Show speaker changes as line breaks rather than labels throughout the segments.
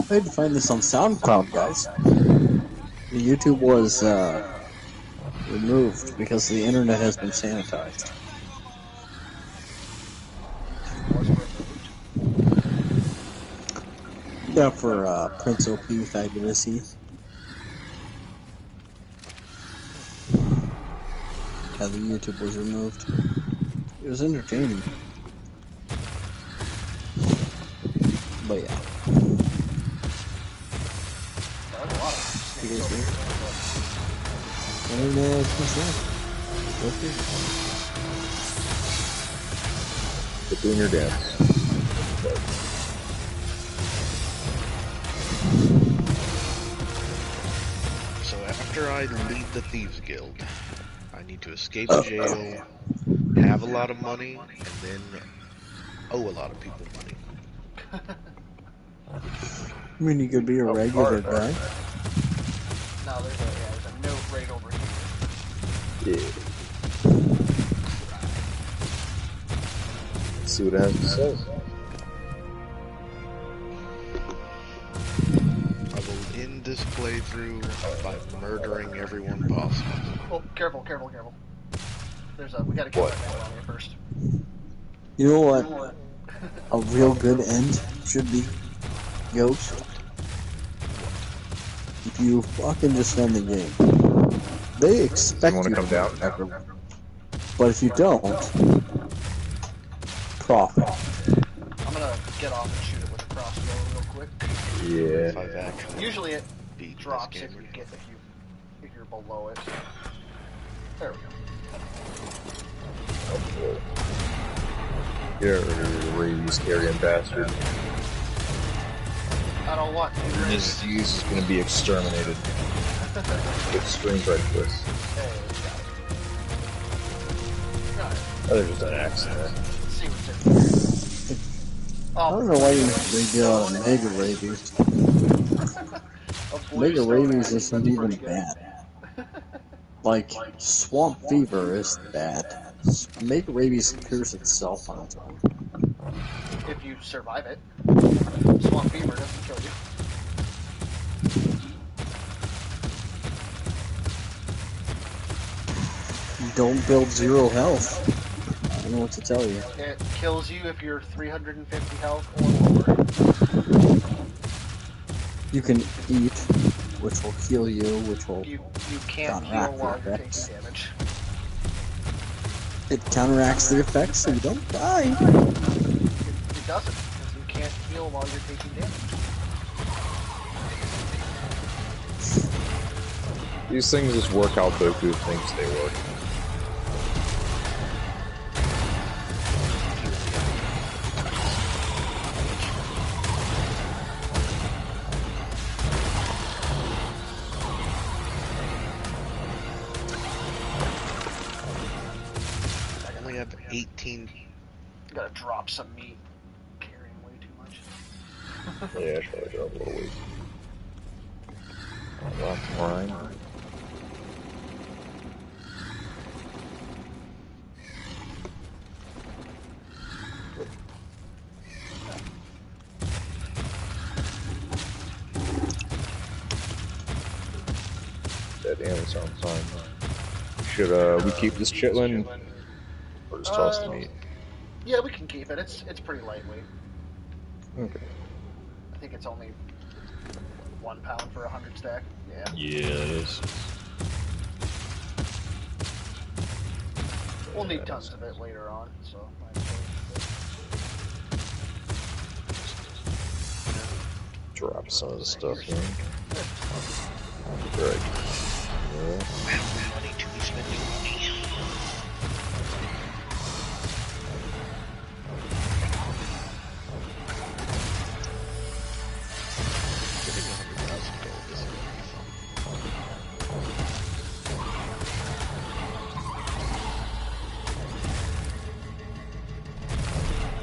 I had to find this on SoundCloud, guys. The YouTube was removed because the internet has been sanitized.
Was removed.
Yeah, for Prince OP Fabulousy. Yeah, the YouTube was removed. It was entertaining. But yeah. You guys hear? Internet okay.
Quit doing your dance.
So after I leave the Thieves Guild, I need to escape jail, have a lot of money, and then owe a lot of people money.
I mean, you could be a regular guy.
No, there's a note right over here.
Yeah. Let's see what it has to say.
I will end this playthrough by murdering everyone possible.
Oh, careful. We gotta kill that man around here first.
You know what? A real good end should be, Ghost. If you fucking just end the game, they expect you
to come down.
But if you don't, profit.
I'm gonna get off and shoot it with a crossbow real quick.
Yeah.
If I've actually
Usually it
beat this
drops
game.
if you're below it. There we go.
You're a rabies carrying bastard.
I don't want to.
This disease is going to be exterminated. With strange right twist.
Hey, got it.
Oh, there's just an accident.
Let's see what's in here.
I don't know why they get Mega Rabies. Mega Rabies isn't even bad. Like, Swamp Fever is bad. Mega Rabies cures itself on its own.
If you survive it. Swamp Fever doesn't kill you.
Don't build zero health. I don't know what to tell you.
It kills you if you're 350 health or lower.
You can eat, which will heal you, which will
You can't heal
counteract the
while you're
effects.
taking damage.
It counteracts the effects so you don't die.
It doesn't, because you can't heal while you're taking damage.
These things just work how Boku thinks they work.
I only have 18.
Gotta drop some meat. Carrying way too much.
Yeah, I should probably drop a little weight. Lots of mine. That Amazon sign. Should we keep this chitlin? Or just toss the meat?
Yeah, we can keep it. It's pretty lightweight.
Okay.
I think it's only 1 pound for 100 stack. Yeah.
Yeah, it is.
We'll need tons of it later on, so.
Drop some of the stuff in. Right. Yeah.
I have money to be spending money. Getting 100,000 gold is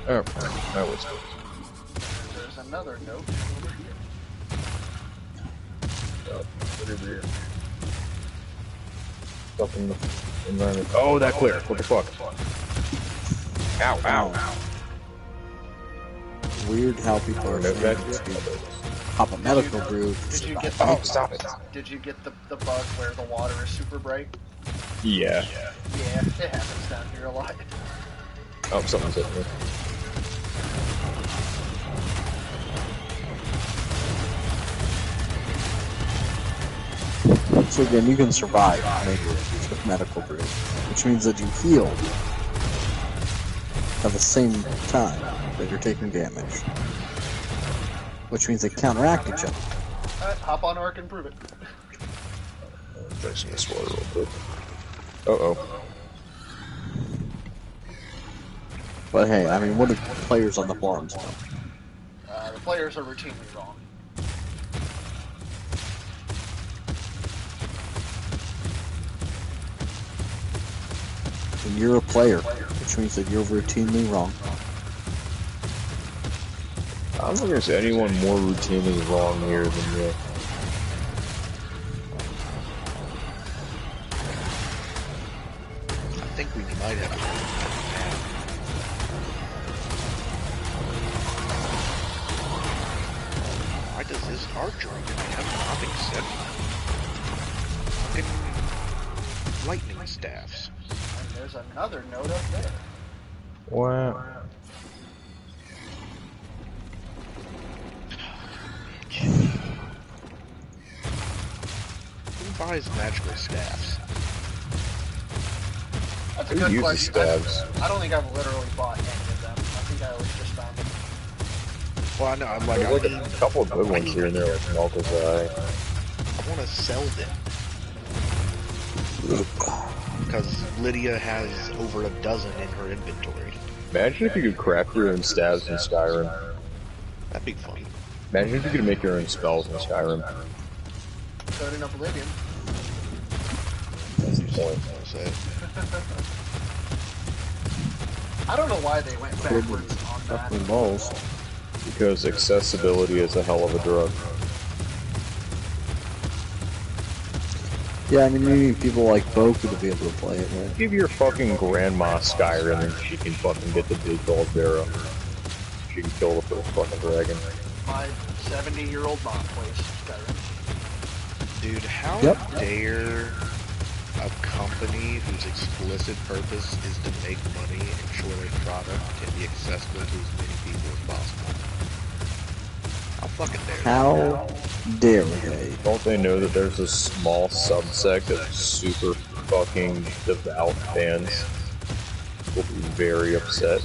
Oh, that was good.
There's another note over here.
Over here. Stuff in the environment. Oh, that clear. What the fuck? Ow, ow.
Weird how people are
No
saying
back
this.
here?
pop a medical brew.
Did you get
Oh, stop it.
Did you get the bug where the water is super bright?
Yeah.
Yeah, it happens down here a lot.
Oh, something's hitting me.
So again, you can survive maybe with medical brew, which means that you heal at the same time that you're taking damage, which means they counteract each other.
Alright, hop on Ark and prove it.
Drink some of this water real quick. Uh-oh.
But hey, I mean, what do players on the forums know?
The players are routinely wrong.
And you're a player, which means that you're routinely wrong.
I don't think there's anyone more routinely wrong here than you.
I think we might have. Why does this hard drive have nothing set? Fucking lightning staffs.
And there's another note up there.
Wow.
Who buys magical staffs?
That's a
Who
good
uses
question.
stabs?
I don't think I've literally bought any of them. I think I always just found them.
Well, I know. I'm like,
There's like a couple of good ones here and there, like Malka's Eye.
I want to sell them because Lydia has over a dozen in her inventory.
Imagine if you could craft your own stabs in Skyrim.
That'd be fun.
Imagine if you could make your own spells in Skyrim.
Could in Oblivion.
That's the point.
So,
I don't know why they went backwards on that.
Fucking balls.
Because accessibility is a hell of a drug.
Yeah, I mean, you need people like Boku to be able to play it, right?
Give your fucking grandma Skyrim and she can fucking get the big gold barrow. She can kill the first fucking dragon.
My 70-year-old mom plays Skyrim.
dude, how
Yep.
dare a company whose explicit purpose is to make money ensure their product can be accessible to as many people as possible? How fucking dare they?
How dare they?
Don't they know that there's a small subsect of super fucking devout fans will be very upset?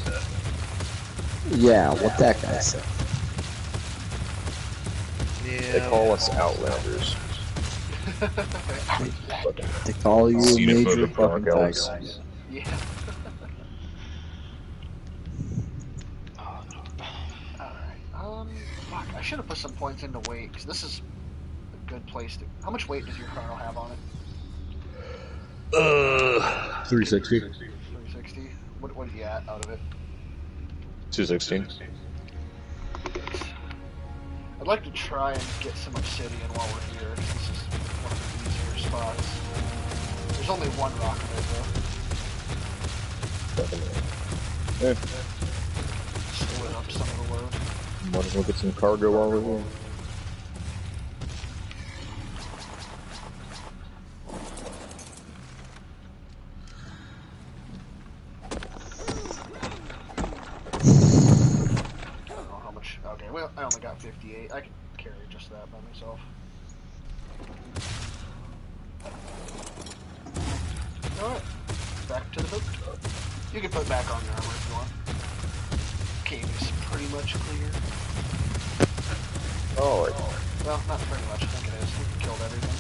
Yeah, what that guy said.
Yeah.
They call us Outlanders.
They call you a major
Xenophobic
fucking
dark elves.
faggot.
Yeah. Alright, fuck, I should have put some points into weight, because this is a good place to... How much weight does your Chrono have on it?
360.
360? What are you at out of it?
216.
I'd like to try and get some obsidian while we're here, because this is one of the easier spots. There's only one rock in it, though. Split up some of the load.
Might as well get some cargo while we're here.
I don't know how much... Okay, well, I only got 58. I can carry just that by myself. Alright, back to the boat. You can put back on your armor if you want. Cave is pretty much clear.
Oh,
Well, not pretty much, I think it is. I think we killed everything.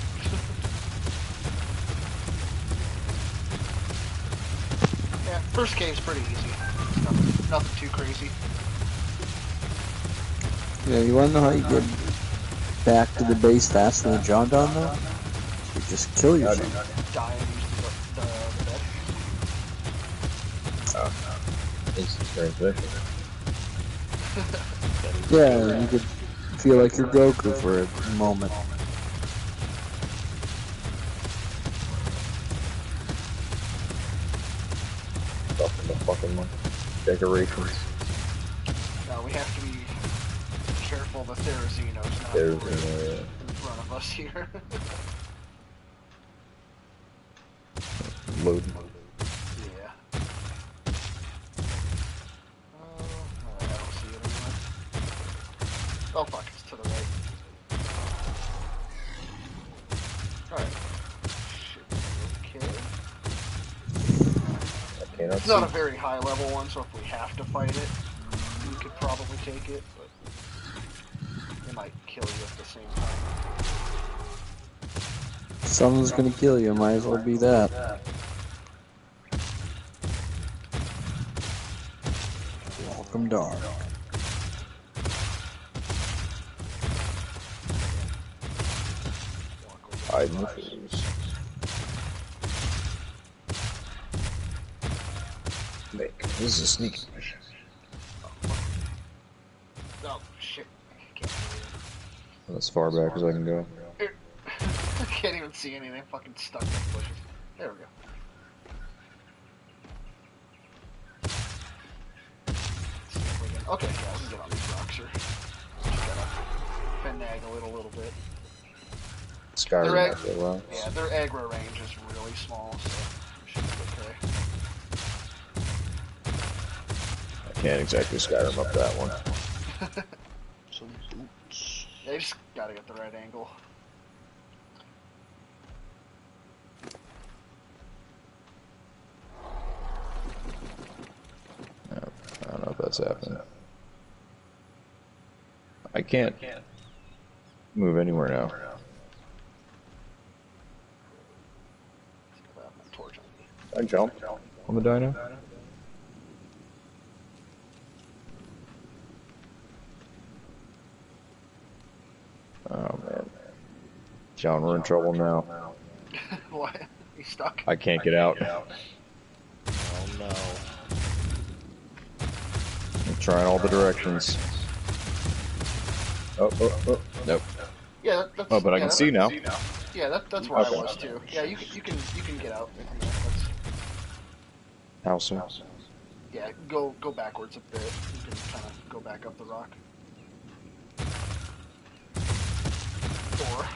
Yeah, first cave's pretty easy. Nothing too crazy.
Yeah, you wanna know how you get back to the base faster than John Don, though? You just kill yourself.
Die and use the bed.
instant transmission.
Yeah, you could feel like you're Goku for a moment.
Stuff in the fucking decorations.
No, we have to be careful, the Therizino's not
There's
right in front of us here.
load.
Yeah. I don't see it anymore. Oh fuck, it's to the right. Alright. Should be okay.
I cannot
It's not a
see.
very high level one, so if we have to fight it, we could probably take it, but it might kill you at the same time.
Something's gonna kill you, might as well be that. Welcome, dark.
Hide in the trees. This is a sneak mission.
Oh shit. I can't
As far back as I can go.
I can't even see anything. Fucking stuck in the bushes. There we go. Let's see if we can... Okay, yeah, we can get on these rocks here. Just gotta finagle it a little bit.
Skyrim
Their
after a while.
Yeah, their aggro range is really small, so we should be okay.
I can't exactly Skyrim up that one.
Some boots.
They just gotta get the right angle.
I don't know if that's happening. I can't move anywhere now.
My torch on me.
I jump on the dino. Oh man, John, we're in trouble now.
What? You stuck?
I can't get out.
Oh no.
I'm trying all the directions. Oh, nope.
Yeah, that's...
Oh, but I
yeah,
can see now.
Yeah, that's where
Okay.
I was too. Yeah, you can get out. That's,
How so?
yeah, go backwards a bit. You can kind of go back up the rock. Or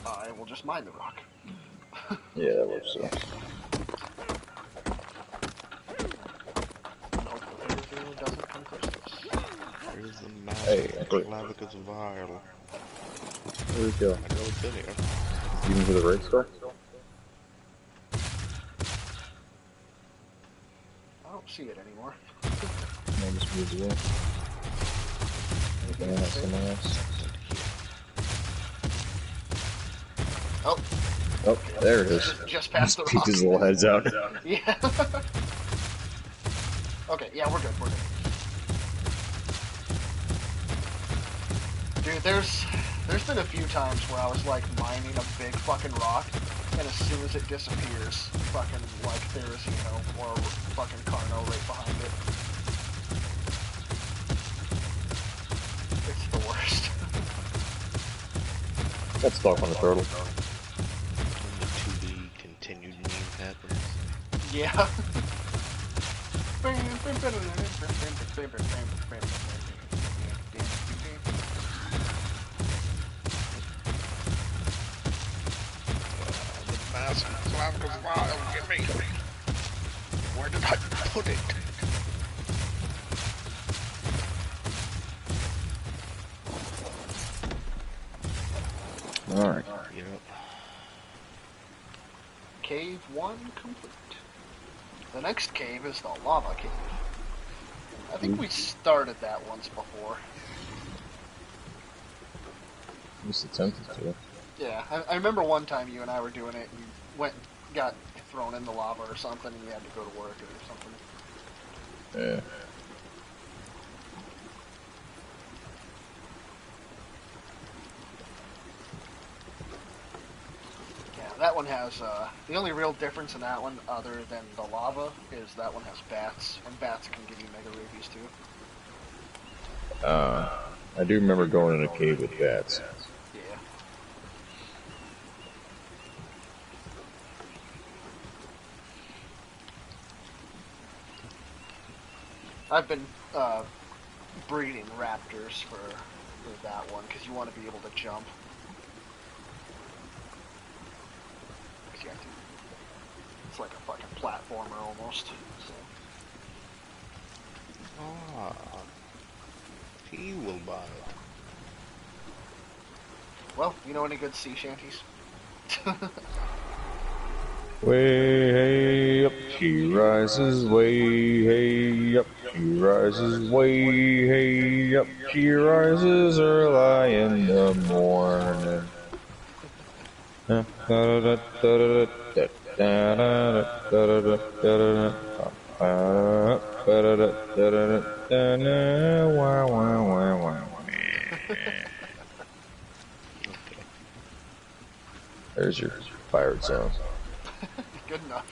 I will just mine the rock.
Yeah, that works. So.
Nope, everything doesn't come close to us.
Here's the mask
Hey,
of
wait.
Clavicus Vile.
Where'd it go?
I know it's in here.
Even to the right still?
I don't see it anymore.
No, just moved away. Okay, that's someone else.
Oh,
Oh, there it is.
just past the
Peeked
rock.
his little heads out.
Yeah. Okay, yeah, we're good, we're good. Dude, there's been a few times where I was like mining a big fucking rock, and as soon as it disappears, fucking like there's, you know, or fucking Carno right behind it. It's the worst.
Got stuck on the turtle.
When the to be continued meme happens.
Yeah.
The mask of Clavicus Vile, get me! Where did I put it?
Alright.
Yep.
Cave 1 complete. The next cave is the lava cave. I think we started that once before.
Just attempted to.
Yeah, I remember one time you and I were doing it, and you went and got thrown in the lava or something, and you had to go to work or something.
Yeah.
Yeah, that one has, the only real difference in that one, other than the lava, is that one has bats, and bats can give you mega rabies too.
I do remember going in a cave with bats.
Yeah. I've been, breeding raptors for that one, because you want to be able to jump. Yeah, it's like a fucking platformer almost. So.
Ah, he will buy it.
Well, you know any good sea shanties?
Way hey up, she rises, way hey up, she rises, way hey up, she rises early in the morning. There's your pirate song.
Good enough.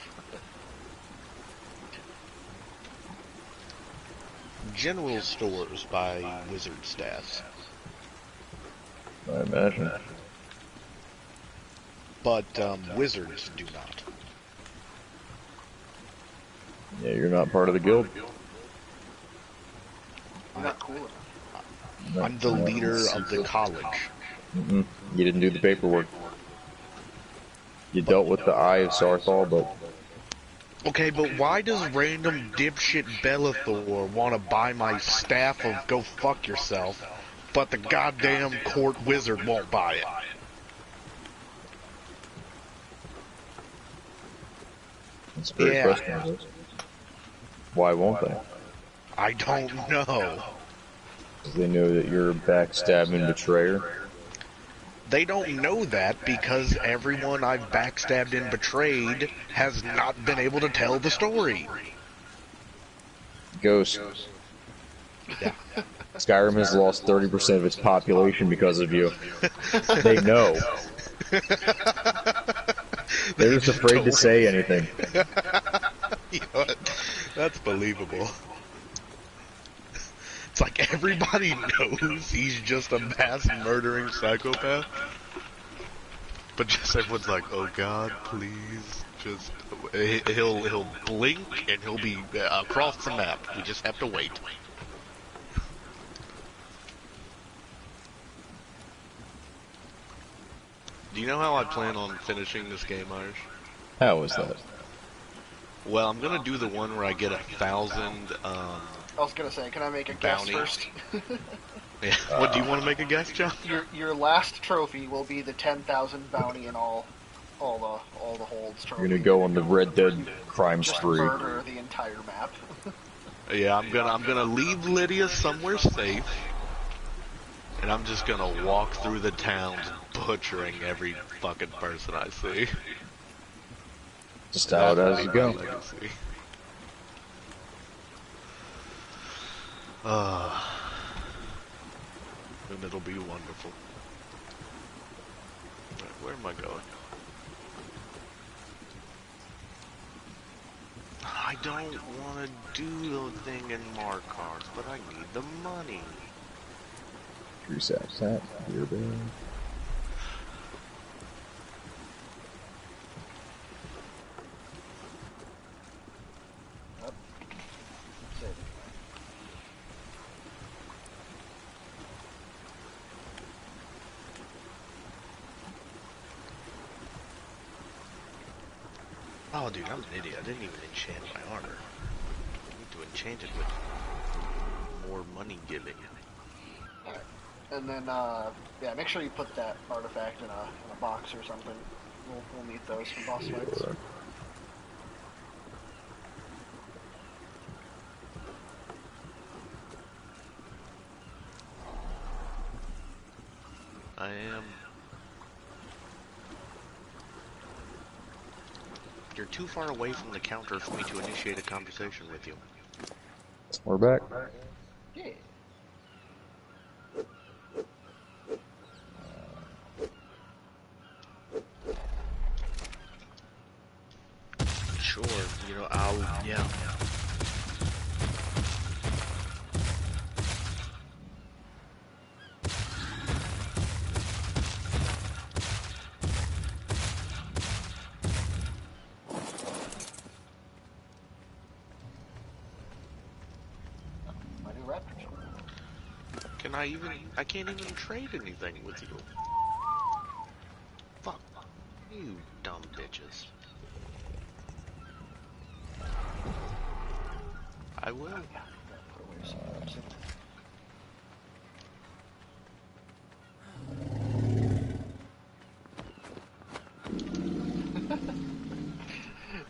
General stores buy wizard staffs,
I imagine.
but wizards do not.
Yeah, you're not part of the guild.
You're not cool enough.
I'm the leader of the college.
You didn't do the paperwork. You dealt with the Eye of Sarthal, but...
Okay, but why does random dipshit Bellathor want to buy my staff of go fuck yourself, but the goddamn court wizard won't buy it?
That's a great question. Why won't they?
I don't know.
Because they know that you're a backstabbing betrayer.
They don't know that because everyone I've backstabbed and betrayed has not been able to tell the story.
Ghost.
Yeah.
Skyrim has lost 30% of its population because of you. They know. They're just afraid to say anything.
You know what? That's believable. It's like everybody knows he's just a mass murdering psychopath. But just everyone's like, oh God, please, just, he'll blink and he'll be across the map. We just have to wait. Do you know how I plan on finishing this game, Irish?
How is that?
Well, I'm gonna do the one where I get 1,000,
I was gonna say, can I make a guess
Bounty.
first?
Yeah. What, do you want to make a guess, John?
Your last trophy will be the 10,000 bounty in all the holds trophy.
You're gonna go on the Red Dead crime
Just
spree.
murder the entire map.
Yeah, I'm gonna leave Lydia somewhere safe, and I'm just gonna walk through the towns butchering every fucking person I see.
Just how it as you go.
Legacy. And it'll be wonderful. Right, where am I going? I don't want to do the thing in Markarth, but I need the money.
True sack, here, baby.
Oh, dude, I'm an idiot. I didn't even enchant my armor. I need to enchant it with more money giving.
Alright. And then, yeah, make sure you put that artifact in a box or something. We'll need those for boss fights.
I am. You're too far away from the counter for me to initiate a conversation with you.
We're back.
Yeah.
Sure, you know, yeah.
My new raptor.
Can I even? I can't even trade anything with you. Fuck you, dumb bitches. I will.
Gotta put away some obsidian.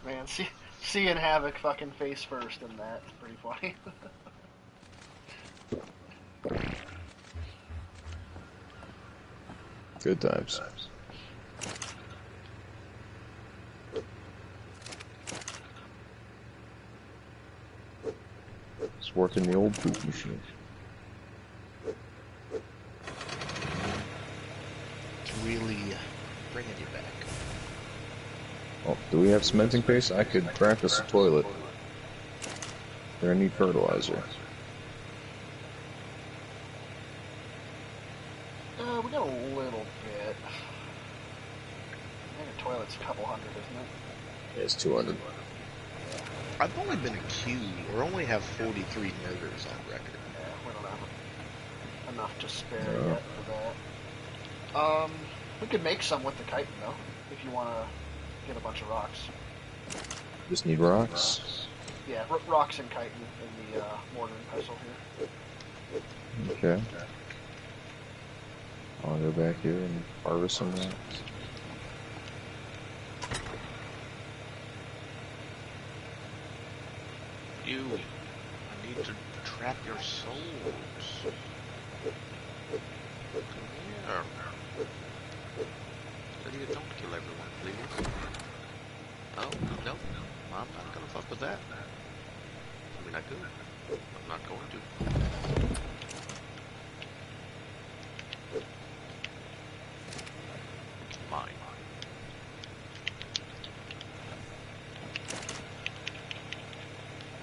Man, seeing Havoc fucking face first in that is pretty funny.
Good times. It's working the old poop machine.
It's really bringing you back.
Oh, do we have cementing paste? I could craft us a toilet. There, I need fertilizer.
We got a little bit. I think a toilet's a couple hundred, isn't it?
It's 200.
I've only been accused, or only have 43 murders on record.
Yeah, we don't have enough to spare
No.
yet for that. We could make some with the chitin, though, if you want to get a bunch of rocks.
Just need rocks.
Yeah, rocks and chitin in the mortar and pestle here.
Okay. I'll go back here and harvest some rocks.
You, I need to trap your souls. Come here. Lydia, don't kill everyone, please. Oh, no. I'm not gonna fuck with that. I mean, I could. I'm not going to. It's mine.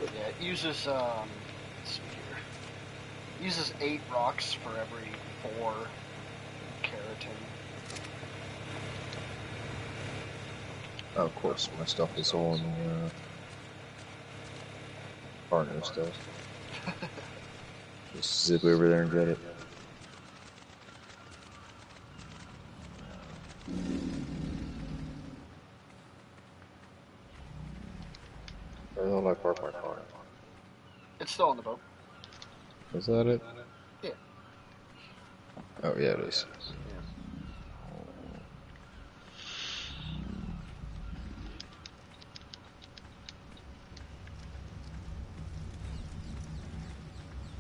Yeah, it uses, let's see here. It uses 8 rocks for every 4 keratin.
Oh, of course, my stuff is all in the partner stuff. Just zip over there and get it. Where the hell did I park my car?
It's still on the boat.
Is that it?
Yeah.
Oh, yeah, it is.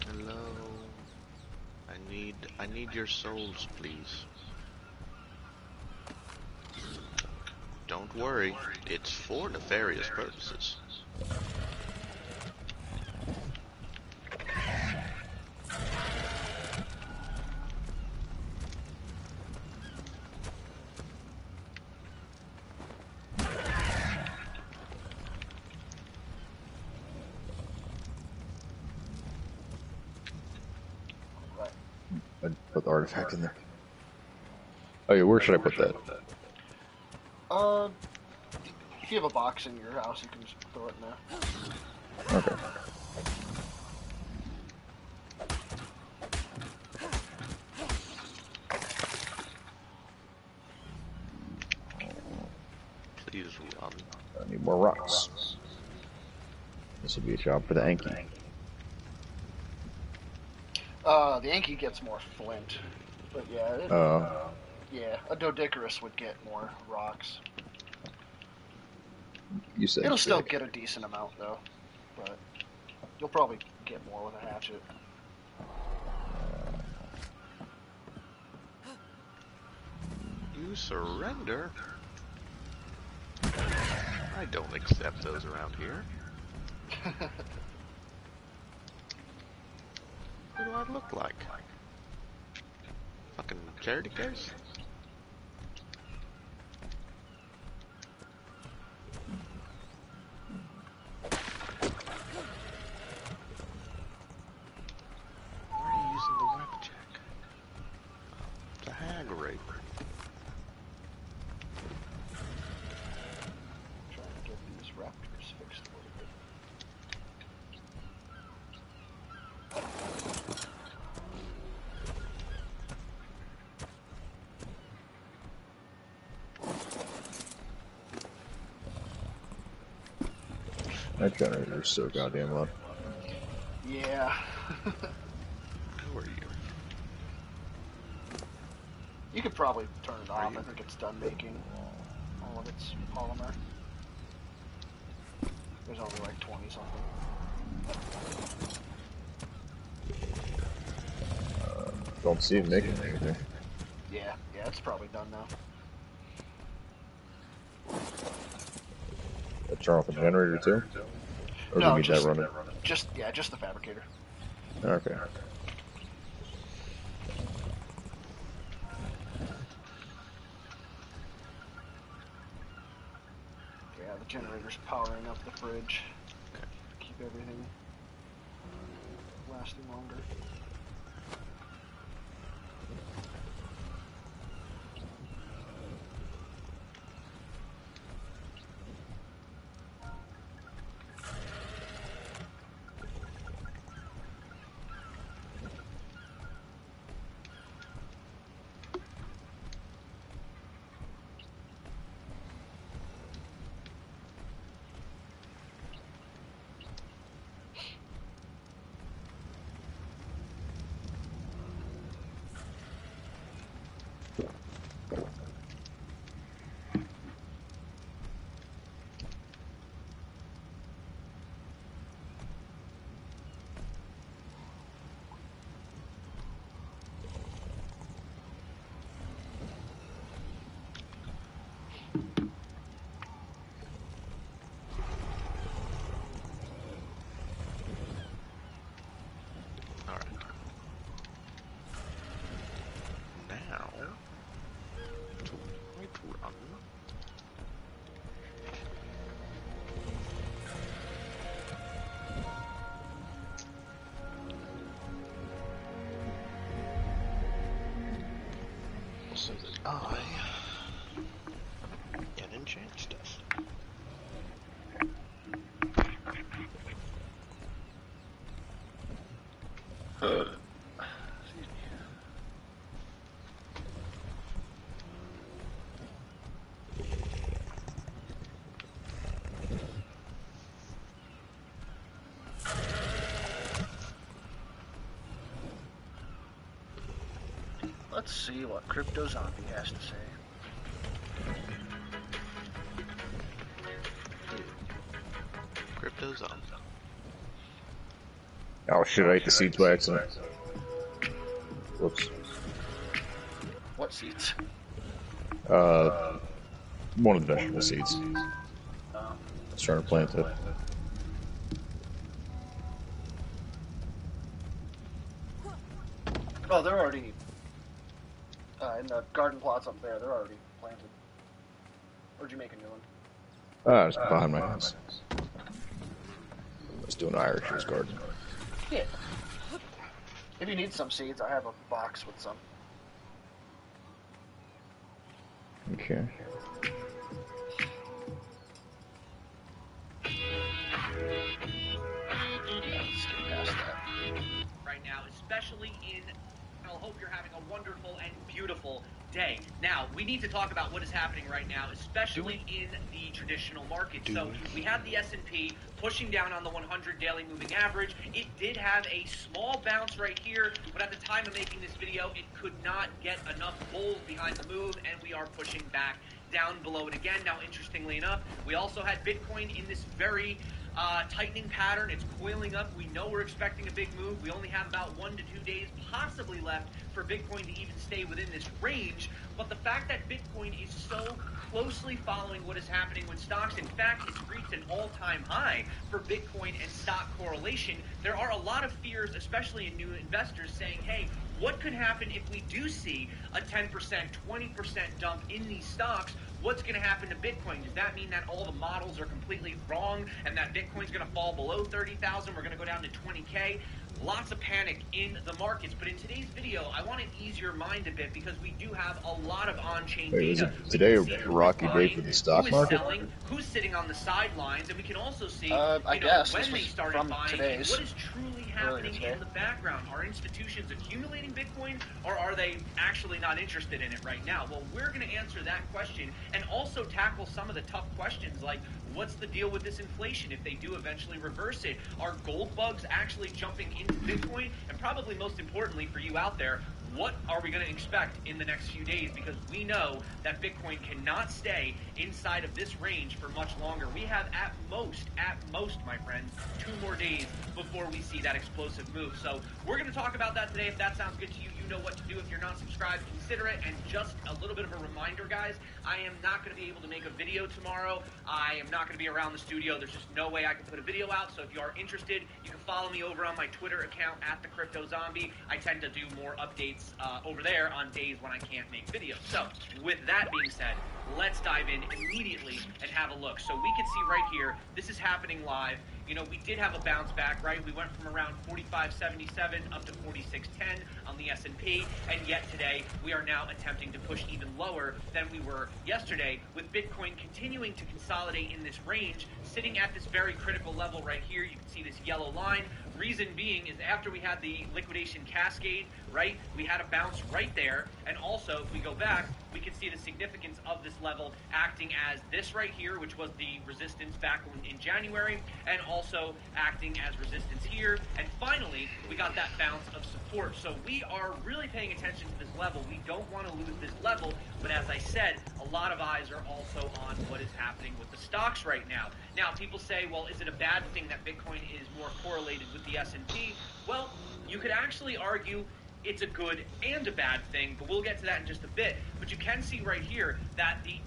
Hello. I need your souls, please. Don't worry, it's for nefarious purposes.
Right.
I'd put the artifact in there. Oh, yeah, where should I put that?
If you have a box in your house, you can just throw it in there.
Okay.
Please run.
I need more rocks. This would be a job for the Anki.
The Anki gets more flint. But yeah, yeah, a Doedicurus would get more rocks.
You said
It'll still
thick.
get a decent amount, though. But you'll probably get more with a hatchet.
You surrender? I don't accept those around here. What do I look like? Fucking charity case? Why are you using the web check? It's a hag rape.
Trying to get these raptors fixed a little bit.
That generator's so goddamn loud.
Yeah.
Who are you?
You could probably turn it off. I think it's done making all of its polymer. There's only like 20 something.
Don't see it making anything.
Yeah, it's probably done now.
Turn off the generator too? Or do
No,
you need that running?
just the fabricator.
Okay.
Yeah, the generator's powering up the fridge. Keep everything lasting longer.
So that I can enchant stuff.
Let's see what Crypto Zombie has to say.
Crypto's on.
Oh shit, I ate the seeds by accident. Whoops.
What seeds?
One of the vegetable seeds. I was trying to plant it.
Oh, they're already in the garden plots up there. They're already planted. Or did you make a new one?
It's behind my house. I was doing Irish's garden.
Yeah. If you need some seeds, I have a box with some.
Okay.
Let's get past that.
Right now, especially in, I hope you're having a wonderful and beautiful day. Now, we need to talk about what is happening right now, especially in the traditional market. So we have the S&P pushing down on the 100 daily moving average. It did have a small bounce right here, but at the time of making this video, it could not get enough bulls behind the move, and we are pushing back down below it again. Now, interestingly enough, we also had Bitcoin in this very tightening pattern. It's coiling up. We know we're expecting a big move. We only have about 1 to 2 days possibly left for Bitcoin to even stay within this range. But the fact that Bitcoin is so closely following what is happening with stocks, in fact, it's reached an all-time high for Bitcoin and stock correlation. There are a lot of fears, especially in new investors, saying, hey, what could happen if we do see a 10%, 20% dump in these stocks? What's going to happen to Bitcoin? Does that mean that all the models are completely wrong and that Bitcoin's going to fall below 30,000? We're going to go down to 20K? Lots of panic in the markets, but in today's video, I want to ease your mind a bit because we do have a lot of on-chain
Wait,
data.
is it today a rocky day for the stock market?
Who is selling, who's sitting on the sidelines, and we can also see
I guess
when they started
from
buying
today's,
and what is truly happening in the background. Are institutions accumulating Bitcoin, or are they actually not interested in it right now? Well, we're going to answer that question and also tackle some of the tough questions like What's the deal with this inflation if they do eventually reverse it? Are gold bugs actually jumping into Bitcoin? And probably most importantly for you out there, what are we going to expect in the next few days? Because we know that Bitcoin cannot stay inside of this range for much longer. We have at most, my friends, 2 more days before we see that explosive move. So we're going to talk about that today. If that sounds good to you, you know what to do. If you're not subscribed, consider it. And just a little bit of a reminder, guys, I am not going to be able to make a video tomorrow. I am not going to be around the studio. There's just no way I can put a video out. So if you are interested, you can follow me over on my Twitter account at @TheCryptoZombie. I tend to do more updates over there on days when I can't make videos. So with that being said, let's dive in immediately and have a look. So we can see right here, this is happening live. You know, we did have a bounce back, right? We went from around 45.77 up to 46.10 on the S&P, and yet today we are now attempting to push even lower than we were yesterday, with Bitcoin continuing to consolidate in this range, sitting at this very critical level right here. You can see this yellow line. Reason being is after we had the liquidation cascade, right, we had a bounce right there, and also if we go back, we can see the significance of this level acting as this right here, which was the resistance back in January, and also acting as resistance here, and finally we got that bounce of support. So we are really paying attention to this level. We don't want to lose this level, but as I said, a lot of eyes are also on what is happening with the stocks right now. Now people say, well, is it a bad thing that Bitcoin is more correlated with the S&P? Well, you could actually argue it's a good and a bad thing, but we'll get to that in just a bit. But you can see right here that the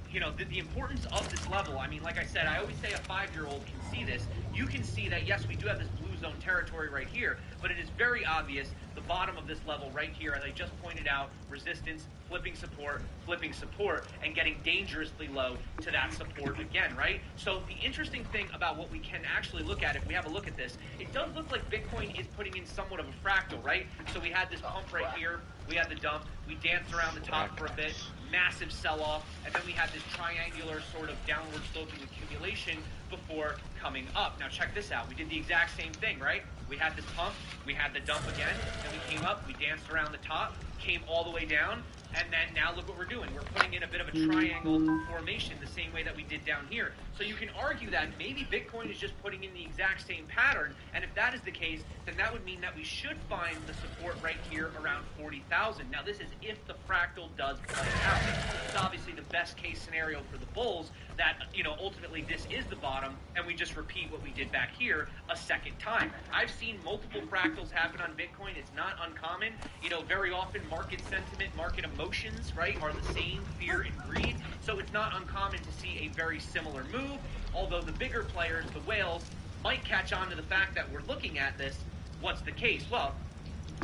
importance of this level. I mean, like I said, I always say a 5-year-old can see this. You can see that, yes, we do have this blue zone territory right here, but it is very obvious the bottom of this level right here, as I just pointed out, resistance, flipping support, and getting dangerously low to that support again, right? So the interesting thing about what we can actually look at, if we have a look at this, it does look like Bitcoin is putting in somewhat of a fractal, right? So we had this pump right here, we had the dump, we danced around the top for a bit, massive sell-off, and then we had this triangular sort of downward sloping accumulation before coming up. Now check this out. We did the exact same thing, right? We had this pump, we had the dump again, then we came up, we danced around the top, came all the way down, and then now look what we're doing. We're putting in a bit of a triangle formation the same way that we did down here. So you can argue that maybe Bitcoin is just putting in the exact same pattern, and if that is the case, then that would mean that we should find the support right here around 40,000. Now this is if the fractal does play out. It's obviously the best case scenario for the bulls, that, you know, ultimately this is the bottom, and we just repeat what we did back here a second time. I've seen multiple fractals happen on Bitcoin. It's not uncommon. You know, very often market sentiment, market emotions, right, are the same, fear and greed. So it's not uncommon to see a very similar move, although the bigger players, the whales, might catch on to the fact that we're looking at this. What's the case? Well,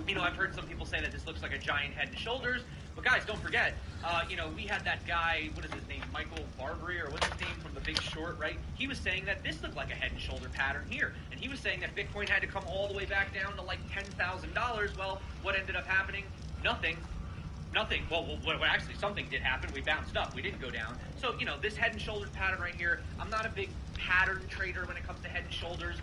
you know, I've heard some people say that this looks like a giant head and shoulders. But guys, don't forget, you know, we had that guy, what is his name, Michael Barbary, or what's his name, from The Big Short, right? He was saying that this looked like a head and shoulder pattern here. And he was saying that Bitcoin had to come all the way back down to like $10,000. Well, what ended up happening? Nothing. Well, actually, something did happen. We bounced up. We didn't go down. So, you know, this head and shoulders pattern right here, I'm not a big pattern trader when it comes to head and shoulders.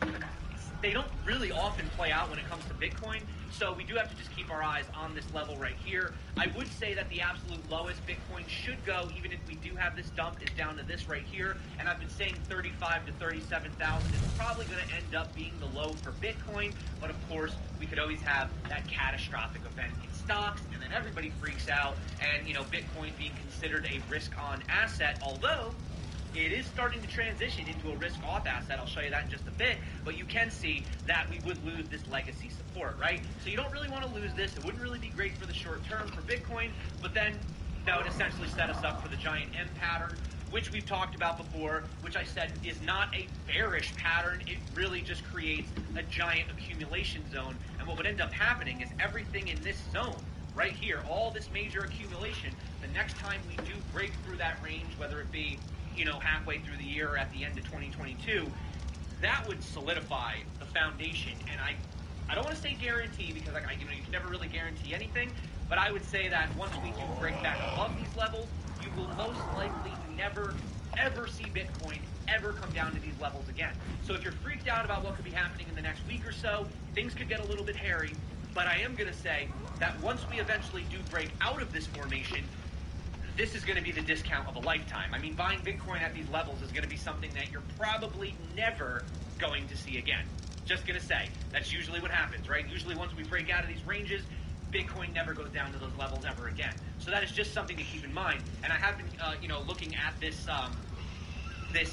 They don't really often play out when it comes to Bitcoin, so we do have to just keep our eyes on this level right here. I would say that the absolute lowest Bitcoin should go, even if we do have this dump, is down to this right here, and I've been saying 35 to 37,000 is probably going to end up being the low for Bitcoin, but of course, we could always have that catastrophic event in stocks, and then everybody freaks out, and, you know, Bitcoin being considered a risk-on asset, although it is starting to transition into a risk-off asset. I'll show you that in just a bit. But you can see that we would lose this legacy support, right? So you don't really want to lose this. It wouldn't really be great for the short term for Bitcoin. But then that would essentially set us up for the giant M pattern, which we've talked about before, which I said is not a bearish pattern. It really just creates a giant accumulation zone. And what would end up happening is everything in this zone right here, all this major accumulation, the next time we do break through that range, whether it be, you know, halfway through the year or at the end of 2022, that would solidify the foundation. And I don't want to say guarantee, because you know, you can never really guarantee anything, but I would say that once we do break back above these levels, you will most likely never, ever see Bitcoin ever come down to these levels again. So if you're freaked out about what could be happening in the next week or so, things could get a little bit hairy, but I am going to say that once we eventually do break out of this formation, this is going to be the discount of a lifetime. I mean, buying Bitcoin at these levels is going to be something that you're probably never going to see again. Just going to say, that's usually what happens, right? Usually once we break out of these ranges, Bitcoin never goes down to those levels ever again. So that is just something to keep in mind. And I have been, looking at this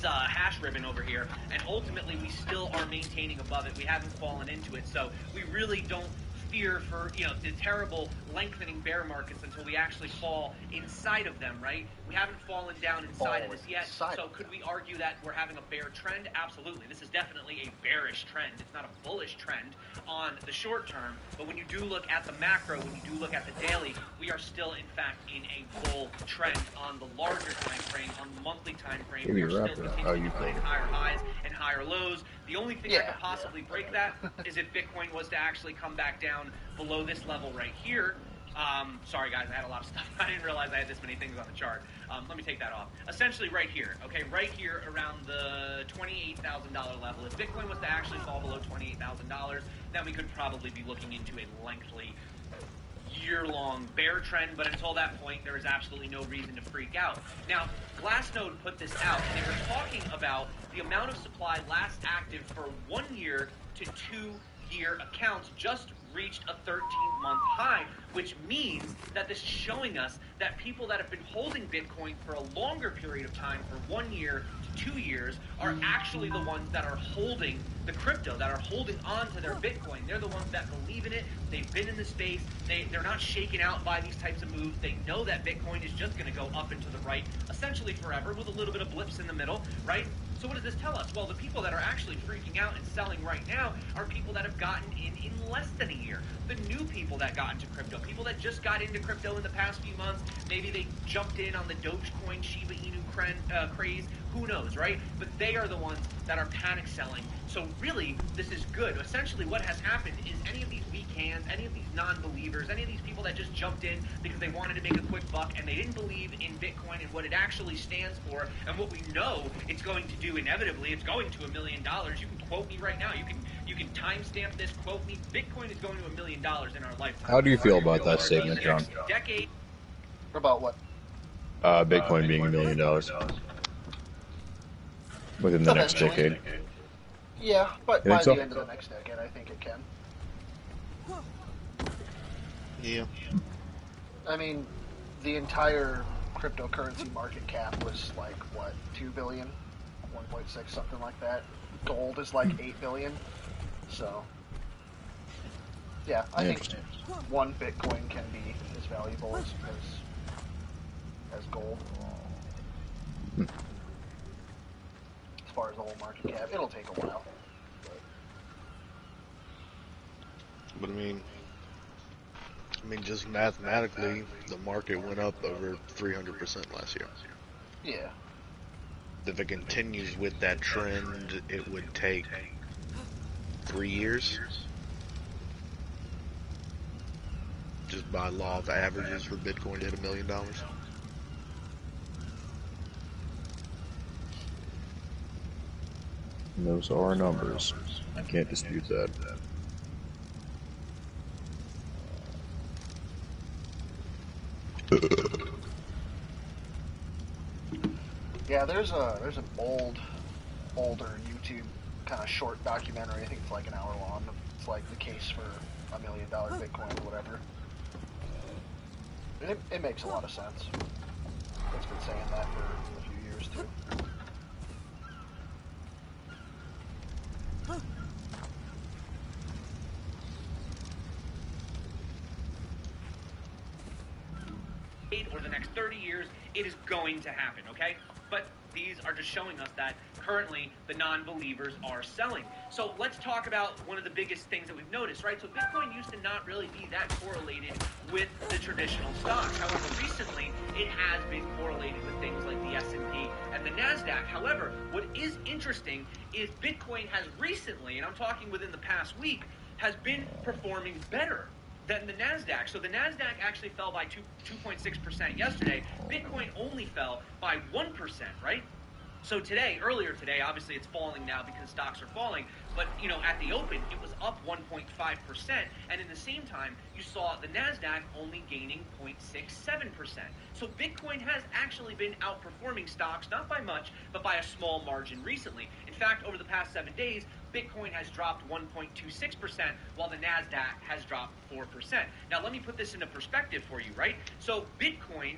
hash ribbon over here, and ultimately we still are maintaining above it. We haven't fallen into it, so we really don't fear for the terrible lengthening bear markets until we actually fall inside of them, right? We haven't fallen down inside of this yet, so could we argue that we're having a bear trend? Absolutely. This is definitely a bearish trend. It's not a bullish trend on the short term, but when you do look at the macro, when you do look at the daily, we are still in fact in a bull trend on the larger time frame, on the monthly time frame. We are still continuing to find higher highs and higher lows. The only thing that could possibly break that is if Bitcoin was to actually come back down below this level right here. Sorry guys, I had a lot of stuff. I didn't realize I had this many things on the chart. Let me take that off. Essentially right here, okay, right here around the $28,000 level. If Bitcoin was to actually fall below $28,000, then we could probably be looking into a lengthy year-long bear trend, but until that point, there is absolutely no reason to freak out. Now, Glassnode put this out, and they were talking about the amount of supply last active for 1 year to 2 year accounts just reached a 13-month high, which means that this is showing us that people that have been holding Bitcoin for a longer period of time, for 1 year to 2 years, are actually the ones that are holding the crypto, that are holding on to their Bitcoin. They're the ones that believe in it. They've been in the space. They're not shaken out by these types of moves. They know that Bitcoin is just going to go up and to the right, essentially forever, with a little bit of blips in the middle, right? So what does this tell us? Well, the people that are actually freaking out and selling right now are people that have gotten in less than a year. The new people that got into crypto, people that just got into crypto in the past few months, maybe they jumped in on the Dogecoin Shiba Inu craze, who knows, right? But they are the ones that are panic selling. So really, this is good. Essentially what has happened is any of these weak hands, any of these non-believers, any of these people that just jumped in because they wanted to make a quick buck and they didn't believe in Bitcoin and what it actually stands for and what we know it's going to do inevitably, it's going to $1 million. You can quote me right now. You can timestamp this, quote me. Bitcoin is going to $1 million in our lifetime.
How do you feel about that statement, John?
Decade.
About what?
Bitcoin being $1 million within the next decade.
Yeah, but by the end of the next decade, I think it can.
Yeah.
I mean, the entire cryptocurrency market cap was like, what, 2 billion? 1.6, something like that. Gold is like 8 billion. So, yeah, I think one Bitcoin can be as valuable as gold. As far as the whole market cap, it'll take a while.
But I mean, just mathematically, the market went up over 300% last year.
Yeah.
If it continues with that trend, it would take 3 years. Just by law of averages for Bitcoin to hit $1 million.
Those are numbers. I can't dispute that.
Yeah, there's an older YouTube kind of short documentary. I think it's like an hour long. It's like the case for $1 million Bitcoin or whatever. It makes a lot of sense. It's been saying that for a few years too.
Or the next 30 years, it is going to happen, okay? But these are just showing us that currently the non-believers are selling. So let's talk about one of the biggest things that we've noticed, right? So Bitcoin used to not really be that correlated with the traditional stocks. However, recently it has been correlated with things like the S&P and the NASDAQ. However, what is interesting is Bitcoin has recently, and I'm talking within the past week, has been performing better than the NASDAQ. So the NASDAQ actually fell by 2.6% yesterday. Bitcoin only fell by 1%, right? So earlier today, obviously it's falling now because stocks are falling, but at the open it was up 1.5%, and in the same time you saw the Nasdaq only gaining 0.67%. So Bitcoin has actually been outperforming stocks, not by much, but by a small margin recently. In fact, over the past 7 days, Bitcoin has dropped 1.26%, while the Nasdaq has dropped 4%. Now, let me put this into perspective for you, right? So Bitcoin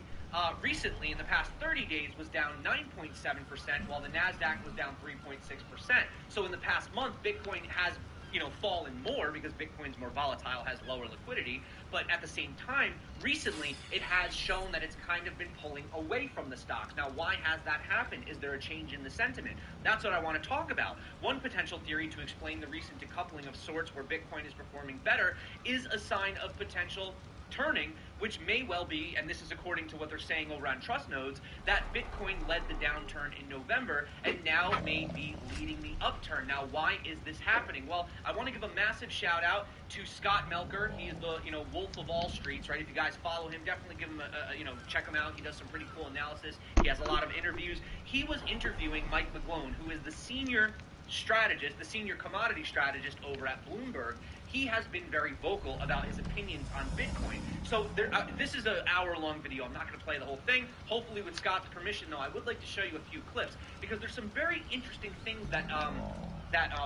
recently, in the past 30 days, was down 9.7%, while the Nasdaq was down 3.6%. So in the past month, Bitcoin has fallen more because Bitcoin's more volatile, has lower liquidity. But at the same time, recently, it has shown that it's kind of been pulling away from the stocks. Now, why has that happened? Is there a change in the sentiment? That's what I want to talk about. One potential theory to explain the recent decoupling of sorts where Bitcoin is performing better is a sign of potential turning, which may well be, and this is according to what they're saying over on Trust Nodes, that Bitcoin led the downturn in November and now may be leading the upturn. Now, why is this happening? Well, I want to give a massive shout out to Scott Melker. He is the Wolf of all streets, right? If you guys follow him, definitely give him check him out. He does some pretty cool analysis. He has a lot of interviews. He was interviewing Mike McGlone, who is the senior strategist, the senior commodity strategist over at Bloomberg. He has been very vocal about his opinions on Bitcoin. So this is an hour-long video. I'm not going to play the whole thing. Hopefully, with Scott's permission, though, I would like to show you a few clips because there's some very interesting things that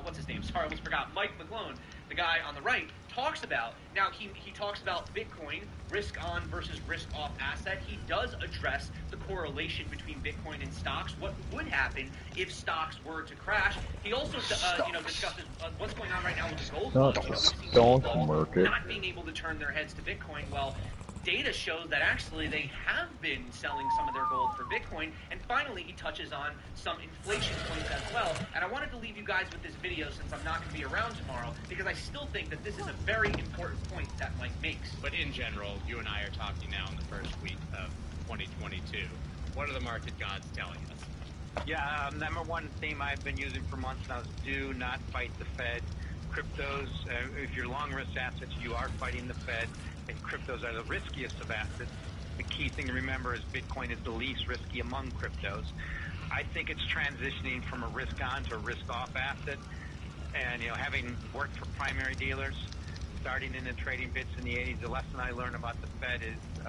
what's his name? Sorry, I almost forgot. Mike McGlone, the guy on the right, talks about. Now, he talks about Bitcoin, risk-on versus risk-off asset. He does address the correlation between Bitcoin and stocks. What would happen if stocks were to crash? He also, discusses what's going on right now with the gold market.
Don't market.
Not being able to turn their heads to Bitcoin. Well, data shows that actually they have been selling some of their gold for Bitcoin. And finally, he touches on some inflation points as well. And I wanted to leave you guys with this video since I'm not going to be around tomorrow, because I still think that this is a very important point that Mike makes.
But in general, you and I are talking now in the first week of 2022. What are the market gods telling us?
Yeah, number one theme I've been using for months now is do not fight the Fed. Cryptos, if you're long risk assets, you are fighting the Fed, and cryptos are the riskiest of assets. The key thing to remember is Bitcoin is the least risky among cryptos. I think it's transitioning from a risk on to a risk off asset. And, having worked for primary dealers, starting in the trading bits in the 80s, the lesson I learned about the Fed is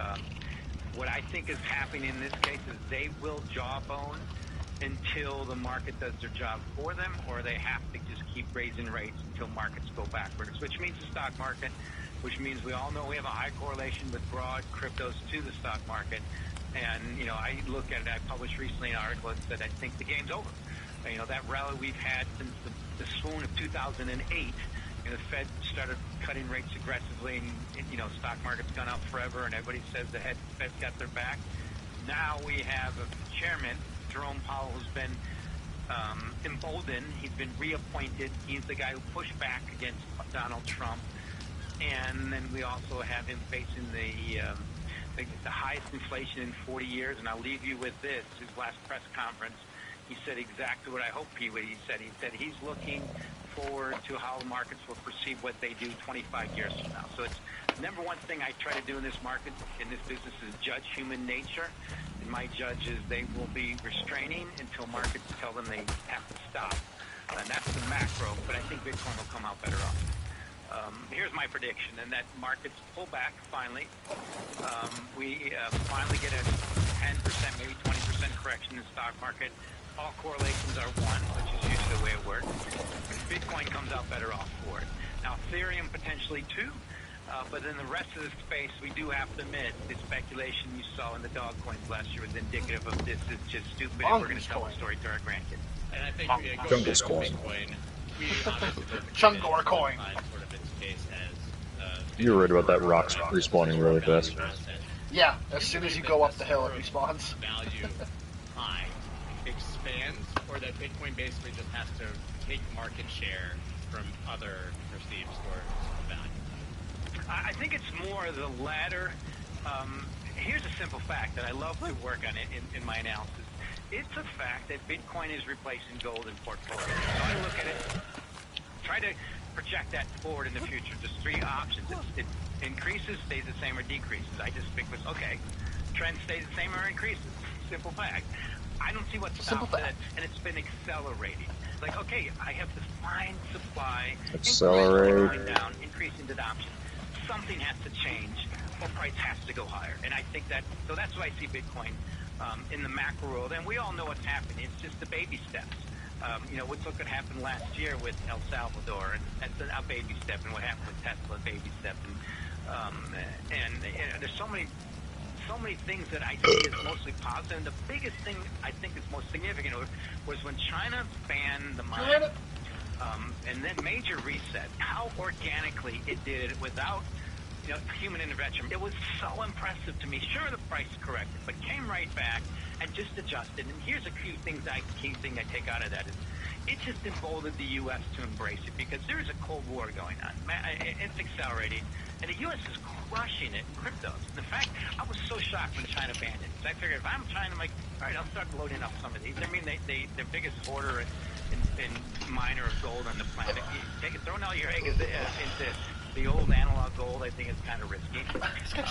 what I think is happening in this case is they will jawbone until the market does their job for them, or they have to just keep raising rates until markets go backwards, which means the stock market, which means we all know we have a high correlation with broad cryptos to the stock market. And, I look at it, I published recently an article that said I think the game's over. That rally we've had since the swoon of 2008, the Fed started cutting rates aggressively, and, stock market's gone up forever, and everybody says the Fed's got their back. Now we have a chairman, Jerome Powell, who's been emboldened. He's been reappointed. He's the guy who pushed back against Donald Trump. And then we also have him facing the highest inflation in 40 years. And I'll leave you with this. His last press conference, he said exactly what I hoped he would. He said he's looking forward to how the markets will perceive what they do 25 years from now. So it's number one thing I try to do in this market, in this business, is judge human nature. And my judge is they will be restraining until markets tell them they have to stop. And that's the macro, but I think Bitcoin will come out better off. Here's my prediction, and that markets pull back finally. We finally get a 10%, maybe 20% correction in the stock market. All correlations are 1, which is usually the way it works. Bitcoin comes out better off for it. Now, Ethereum potentially 2. But in the rest of the space, we do have to admit the speculation you saw in the dog coins last year was indicative of this is just stupid. And we're going to tell the story to our grandkids.
And I think going back to Bitcoin, we obviously
Chungor coin.
Sort of its case as
You're right about that rock respawning really fast.
Yeah, as soon as you go up the hill, it respawns.
Value high expands, or that Bitcoin basically just has to take market share from other perceived stores of value.
I think it's more the latter. Here's a simple fact that I love to work on it in my analysis. It's a fact that Bitcoin is replacing gold in portfolios. So I look at it, try to project that forward in the future. There's 3 options. It increases, stays the same, or decreases. I just pick with, okay, trend stays the same or increases. simple fact. I don't see what's
Simple
stopped it,
fact.
and it's been accelerating. Like, okay, I have defined supply,
Accelerate.
increasing down, increasing adoption. Something has to change, or price has to go higher. And I think that, so that's why I see Bitcoin in the macro world. And we all know what's happening. It's just the baby steps. You know, look what happened last year with El Salvador, and that's a baby step, and what happened with Tesla, baby step. And you know, there's so many things that I think is mostly positive. And the biggest thing I think is most significant was when China banned the mine, and then major reset, how organically it did it without, you know, human intervention. It was so impressive to me. Sure, the price corrected, but came right back and just adjusted. And here's a key thing I take out of that is it just emboldened the U.S. to embrace it, because there is a Cold War going on. It's accelerating, and the U.S. is crushing it in cryptos. In fact, I was so shocked when China banned it. So I figured if I'm China, I'm like, all right, I'll start loading up some of these. I mean, their biggest hoarder in miner of gold on the planet. Throwing all your eggs into the old analog gold, I think, is kind of risky.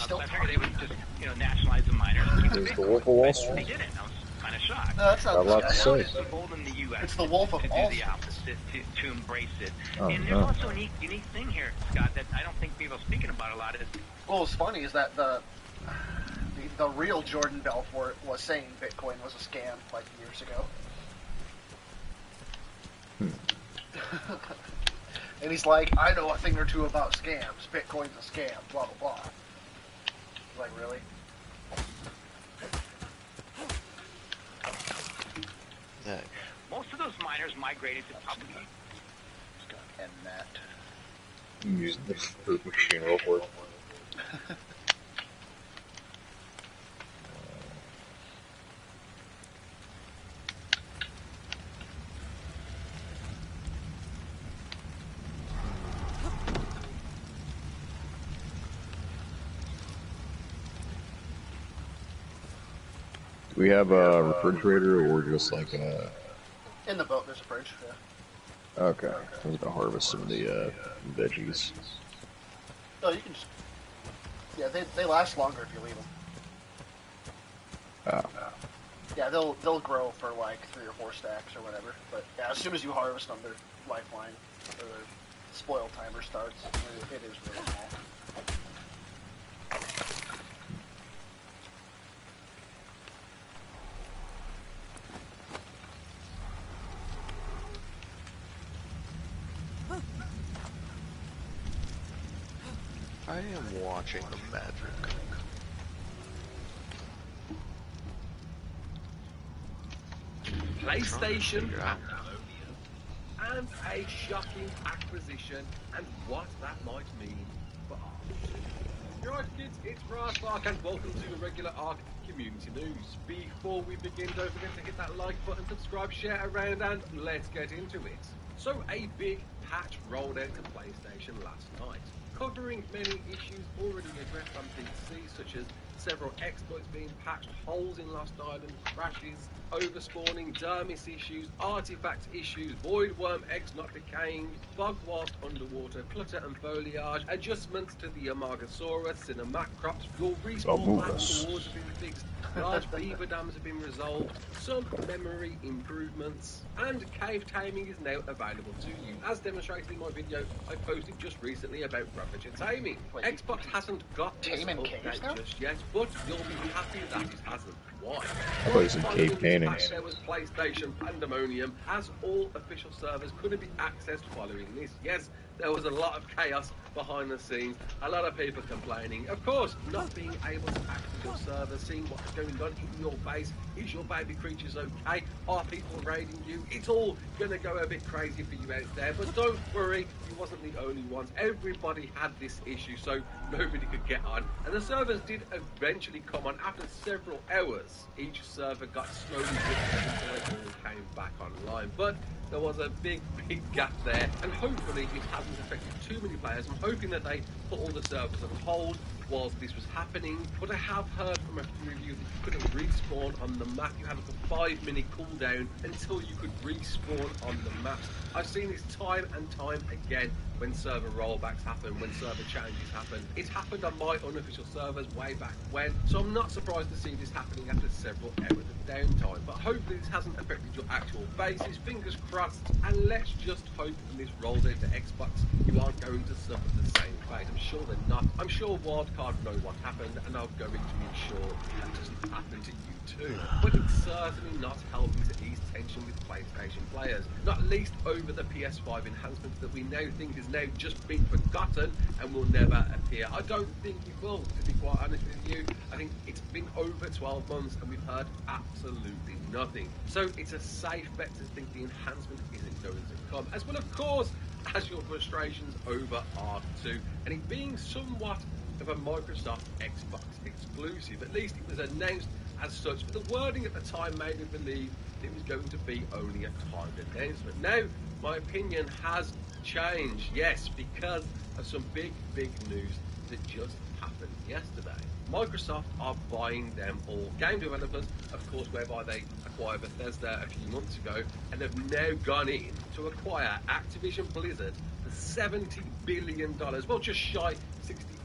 So I figured they would just, you know, nationalize the miners.
There's the Wolf of Wall Street.
They didn't. I was kind of shocked.
No, that's not
Got a lot to say.
It's emboldened the U.S.
It's the Wolf of
to
Wall
do the
Street.
opposite, to embrace it.
Oh,
and there's also a unique thing here, Scott, that I don't think people are speaking about a lot. Is
Well, what's funny is that the real Jordan Belfort was saying Bitcoin was a scam like years ago. And he's like, I know a thing or two about scams. Bitcoin's a scam, blah, blah, blah. Like, really?
Yeah.
most of those miners migrated to public.
Just gonna end that.
Use the fruit machine real quick. Do we have a refrigerator or just like a...
In the boat, there's a fridge. Yeah.
Okay, I was gonna harvest some of the veggies.
No, you can just. Yeah, they last longer if you leave them. Yeah, they'll grow for like 3 or 4 stacks or whatever. But yeah, as soon as you harvest them, their lifeline or their spoil timer starts. It is really small.
I am watching the magic.
PlayStation
Figure out.
and a shocking acquisition and what that might mean for Ark. Right kids, it's Brass Ark and welcome to your regular Ark community news. Before we begin, don't forget to hit that like button, subscribe, share around, and let's get into it. So a big patch rolled out to PlayStation last night, covering many issues already addressed on PC, such as several exploits being patched, holes in Lost Island, crashes, overspawning, dermis issues, artifact issues, void worm eggs not decaying, fog whilst underwater, clutter and foliage, adjustments to the Amargasaurus, cinemac crops, your respawn pattern towards have been fixed, large beaver dams have been resolved, some memory improvements, and cave taming is now available to you, as demonstrated in my video I posted just recently about Ravager taming.
Wait,
Xbox hasn't got this
tame in caves now?
update just yet, but you'll be happy that it hasn't. Why?
I thought it was in
Following
cave
this
paintings.
patch, there was PlayStation Pandemonium, as all official servers couldn't be accessed following this. Yes, there was a lot of chaos behind the scenes, a lot of people complaining. Of course, not being able to access your server, seeing what's going on in your base. Is your baby creatures okay? Are people raiding you? It's all gonna go a bit crazy for you out there, but don't worry, you wasn't the only ones. Everybody had this issue, so nobody could get on. And the servers did eventually come on after several hours. Each server got slowly fixed until they all came back online. But there was a big gap there, and hopefully it hasn't affected too many players. I'm hoping that they put all the servers on hold whilst this was happening, but I have heard from a review that you couldn't respawn on the map. You had like a 5-minute cooldown until you could respawn on the maps. I've seen this time and time again when server rollbacks happen, when server changes happen. It's happened on my unofficial servers way back when, so I'm not surprised to see this happening after several hours of downtime. But hopefully this hasn't affected your actual bases. Fingers crossed, and let's just hope when this rolls out to Xbox, you aren't going to suffer the same fate. I'm sure they're not. I'm sure Wildcard know what happened, and I'm going to ensure that doesn't happen to you too. But it's certainly not helping to ease tension with PlayStation players, not least over the PS5 enhancements that we now think is now just been forgotten and will never appear. I don't think it will, to be quite honest with you. I think it's been over 12 months and we've heard absolutely nothing. So it's a safe bet to think the enhancement isn't going to come, as well of course as your frustrations over Ark 2 and it being somewhat of a Microsoft Xbox exclusive. At least it was announced as such, but the wording at the time made me believe it was going to be only a timed announcement. Now, my opinion has changed, yes, because of some big news that just happened yesterday. Microsoft are buying them all. Game developers, of course, whereby they acquired Bethesda a few months ago and have now gone in to acquire Activision Blizzard for $70 billion. Well, just shy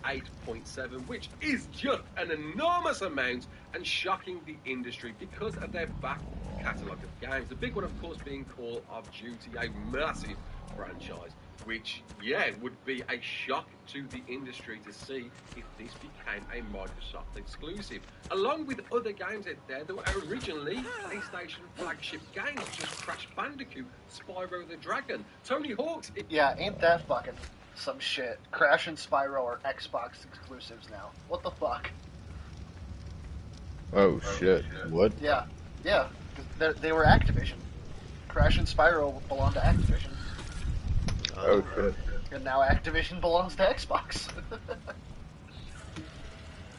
68.7, which is just an enormous amount and shocking the industry because of their back catalogue of games. The big one, of course, being Call of Duty, a massive franchise, which, yeah, would be a shock to the industry to see if this became a Microsoft exclusive. Along with other games out there that were originally PlayStation flagship games, such as Crash Bandicoot, Spyro the Dragon, Tony Hawk's.
Yeah, ain't that fucking some shit. Crash and Spyro are Xbox exclusives now. What the fuck?
Oh shit! What?
Yeah. 'Cause they were Activision. Crash and Spyro belong to Activision.
Oh shit!
And now Activision belongs to Xbox.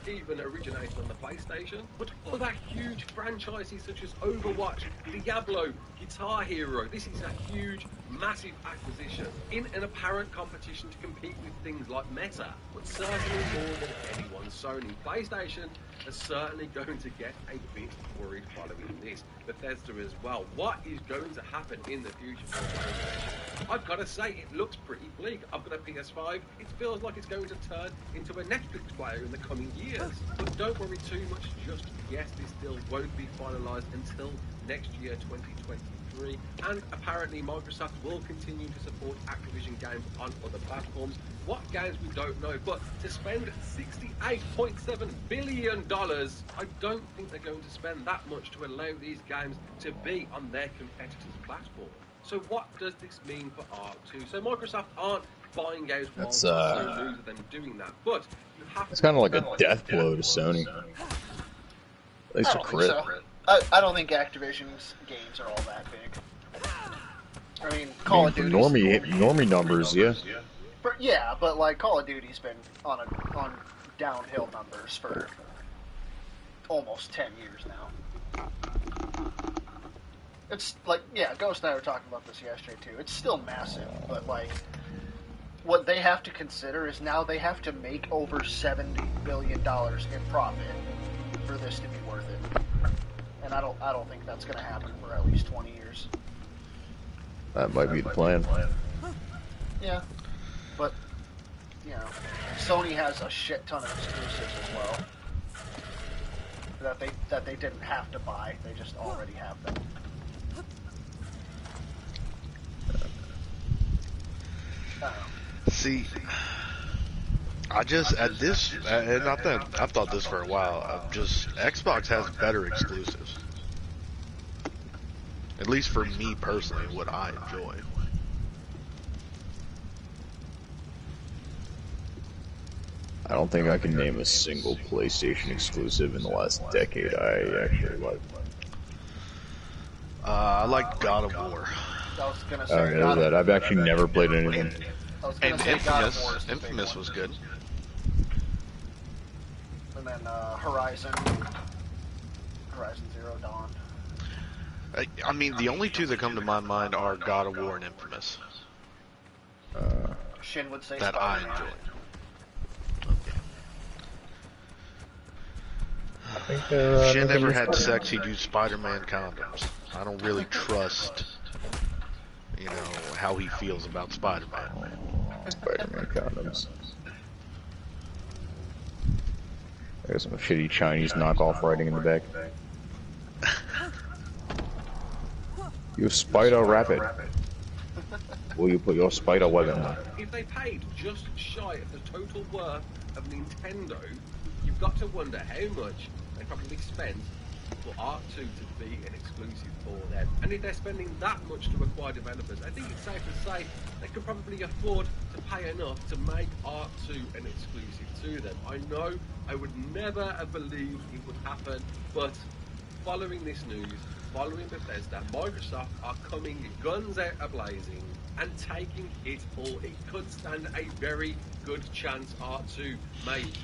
Even originated on the PlayStation, but other huge franchises such as Overwatch, Diablo, Guitar Hero. This is a huge, massive acquisition in an apparent competition to compete with things like Meta, but certainly more than anyone. Sony, PlayStation is certainly going to get a bit worried following this. Bethesda as well. What is going to happen in the future for PlayStation? I've got to say, it looks pretty bleak. I've got a PS5. It feels like it's going to turn into a Netflix player in the coming years. But don't worry too much just yet. This deal won't be finalised until next year, 2023. And apparently Microsoft will continue to support Activision games on other platforms. What games, we don't know. But to spend $68.7 billion, I don't think they're going to spend that much to allow these games to be on their competitors' platform. So what does this mean for Ark 2? So Microsoft aren't buying out
That's,
so lose them doing that. But you have
It's kind of like a death blow to Sony. At least a crit.
I don't think Activision's games are all that big. I mean, Call of Duty.
Normie numbers, yeah.
Yeah, but like Call of Duty's been on downhill numbers for almost 10 years now. It's like, yeah, Ghost and I were talking about this yesterday too. It's still massive, but like, what they have to consider is now they have to make over $70 billion in profit for this to be worth it. And I don't think that's going to happen for at least 20 years.
That might be the plan.
Yeah, but you know, Sony has a shit ton of exclusives as well that they didn't have to buy. They just already have them.
See, I just at this, and I've thought this for a while. Xbox has better exclusives. At least for me personally, what I enjoy.
I don't think I can name a single PlayStation exclusive in the last decade I actually like.
I like God of War.
I was gonna say
I know that. I've actually never played anything.
And Infamous was good.
And then Horizon Zero Dawn.
I mean, the only two that come to my mind are God of War and Infamous.
Shin would say
that
Spider-Man.
I enjoy. Okay.
think they're,
If Shin
making
ever
this
had
better.
sex, he'd use Spider-Man condoms. I don't really trust, you know, how he feels about Spider-Man.
Spider-Man condoms. There's some shitty Chinese knockoff writing in the back. You spider rabbit. Will you put your spider web in there?
If they paid just shy of the total worth of Nintendo, you've got to wonder how much they probably spent for R2 to be an exclusive for them. And if they're spending that much to acquire developers, I think it's safe to say they could probably afford to pay enough to make R2 an exclusive to them. I know I would never have believed it would happen, but following this news, following Bethesda, Microsoft are coming guns out a-blazing and taking it all. It could stand a very good chance R2, mate.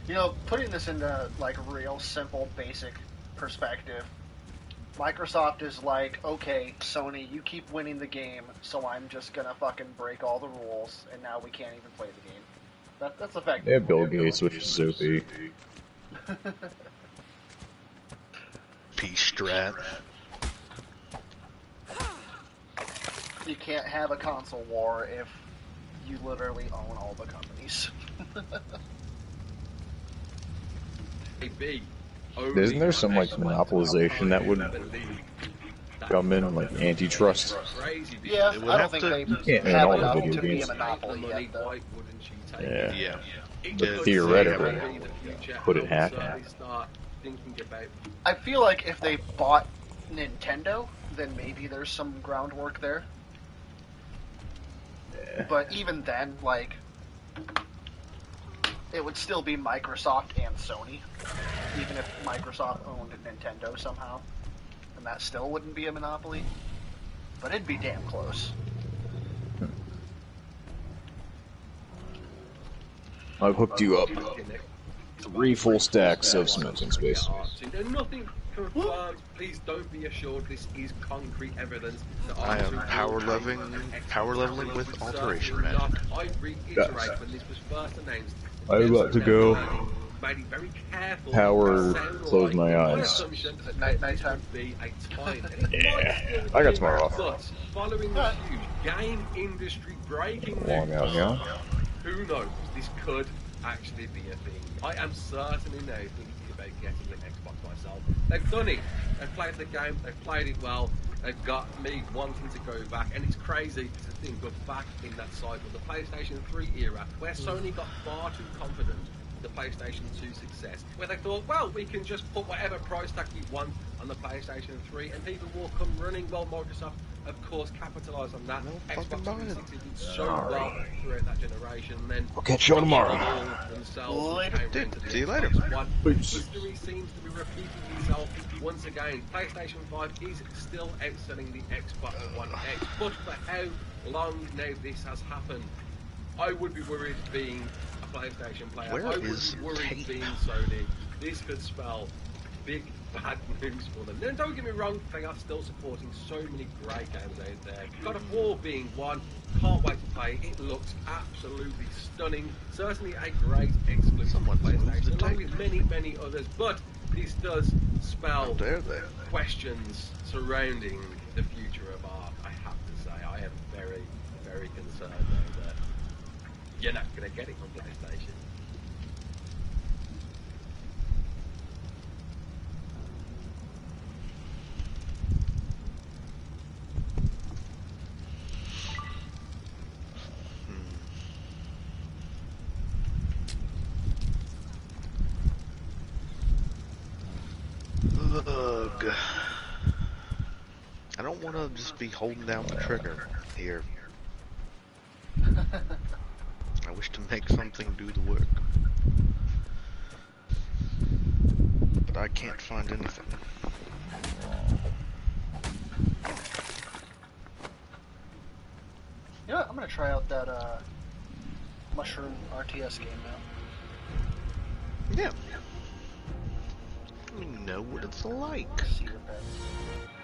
You know, putting this into like real simple, basic perspective, Microsoft is like, okay, Sony, you keep winning the game, so I'm just gonna fucking break all the rules, and now we can't even play the game. That's effective.
Yeah, Bill Gates, which is Sophie.
Peace strat.
You can't have a console war if you literally own all the companies.
Isn't there some like monopolization that would come in, like antitrust?
Yeah,
It would
I don't
have
think
to-
they
You can't
have
own all the
enough
video
to be a
games.
monopoly yet, though.
Yeah.
Yeah.
But theoretically, could it happen?
I feel like if they bought Nintendo, then maybe there's some groundwork there. But even then, like, it would still be Microsoft and Sony, even if Microsoft owned Nintendo somehow, and that still wouldn't be a monopoly. But it'd be damn close.
I've hooked you up. 3 full stacks of smoking space.
There's nothing confirmed. Please don't be assured this is concrete evidence. That
I am
R2
power
will
leveling
have
power leveling
Xbox
with
One
alteration
certainly
magic.
not. I reiterate when this was first announced.
I'm about to go
Made it very careful.
power,
Sound
close
like
my
one
eyes.
assumption that
Nighttime.
would be a time. And it
Yeah,
might still
I got
be,
tomorrow off.
But following the huge game industry breaking
Long
news,
out, yeah.
who knows? This could actually be a thing. I am certainly now thinking about getting an Xbox myself. They've done it. They've played the game. They've played it well. They've got me wanting to go back, and it's crazy to think we're back in that cycle, the PlayStation 3 era, where Sony got far too confident with the PlayStation 2 success, where they thought, well, we can just put whatever price tag we want on the PlayStation 3, and people will come running. Well, Microsoft, of course, capitalised on that.
No
Xbox
fucking buying it.
360 did so well throughout that generation, and then
We'll catch you tomorrow.
See you later.
Peace.
History seems to be repeating itself once again. PlayStation 5 is still outselling the Xbox One X, but for how long now this has happened, I would be worried being a PlayStation player.
Where
I would
is
be worried
tape?
being Sony. This could spell big bad news for them. Then don't get me wrong, they are still supporting so many great games out there. God of War being one, can't wait to play. It looks absolutely stunning. Certainly a great exclusive
Someone's moved the
PlayStation, along
tape.
with many others. But this does spell
How dare they?
questions surrounding the future of art. I have to say, I am very concerned though, that you're not going to get it on PlayStation.
Ugh. I don't want to just be holding down the trigger here. I wish to make something do the work. But I can't find anything.
You know what? I'm gonna try out that Mushroom RTS game now.
Yeah. Let me know what it's like.
See what that is.